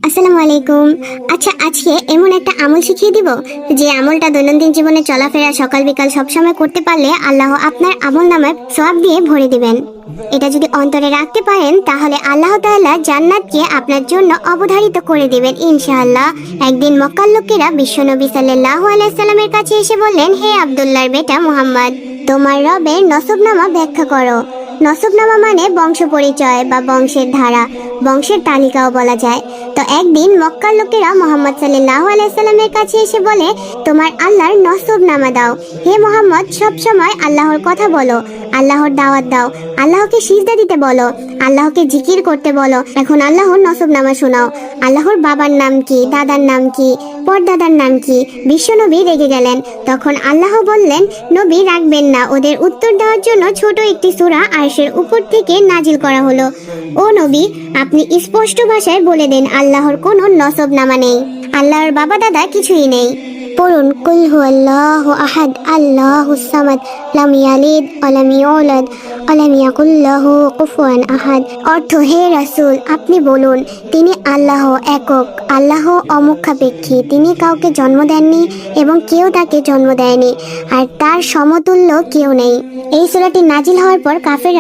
আসসালামু আলাইকুম। আচ্ছা, আজকে এমন একটা আমল শিখিয়ে দিব যে আমলটা দৈনন্দিন জীবনে চলাফেরা সকাল বিকাল সবসময় করতে পারলে আল্লাহ আপনার আমল নামায় সওয়াব দিয়ে ভরে দিবেন। এটা যদি অন্তরে রাখতে পারেন তাহলে আল্লাহ তাআলা জান্নাতকে আপনার জন্য অবধারিত করে দিবেন ইনশাআল্লাহ। একদিন মক্কার লোকেরা বিশ্বনবী সাল্লাল্লাহু আলাইহি সাল্লামের কাছে এসে বললেন, হে আব্দুল্লাহর বেটা মুহাম্মদ, তোমার রবের নসবনামা ব্যাখ্যা করো। নসবনামা মানে বংশ পরিচয় বা বংশের ধারা, বংশের তালিকাও বলা যায়। তো একদিন মক্কার লোকেরা মোহাম্মদ সাল্লাল্লাহু আলাইহি সাল্লামের কাছে এসে বলে, তোমার আল্লাহর নসবনামা দাও। হে মোহাম্মদ, সব সময় আল্লাহর কথা বলো, আল্লাহর দাওয়াত দাও, আল্লাহকে সিজদা দিতে বলো, আল্লাহকে জিকির করতে বলো। এখন আল্লাহর নসবনামা শোনাও। আল্লাহর বাবার নাম কি, দাদার নাম কি, পরদাদার নাম কি? বিশ্বনবী রেগে গেলেন। তখন আল্লাহ বললেন, নবী রাখবেন না। ওদের উত্তর দেওয়ার জন্য ছোট একটি সূরা আরশের উপর থেকে নাজিল করা হলো। ও নবী, আপনি স্পষ্ট ভাষায় বলে দেন আল্লাহর কোনো নসবনামা নেই, আল্লাহর বাবা দাদা কিছুই নেই। পড়ুন, কুল হুয়াল্লাহু আহাদ আল্লাহুস সামাদ লাম ইয়ালিদ ওয়া লাম ইউলাদ ওয়া লাম ইয়াকুল লাহু কুফুয়ান আহাদ। অর্থ, হে রাসূল, আপনি বলুন, তিনি আল্লাহ একক, আল্লাহ অমুখাপেক্ষী, তিনি কাউকে জন্ম দেননি এবং কেউ তাকে জন্ম দেয়নি, আর তার সমতুল্য কেউ নেই। এই সূরাটি নাজিল হওয়ার পর কাফের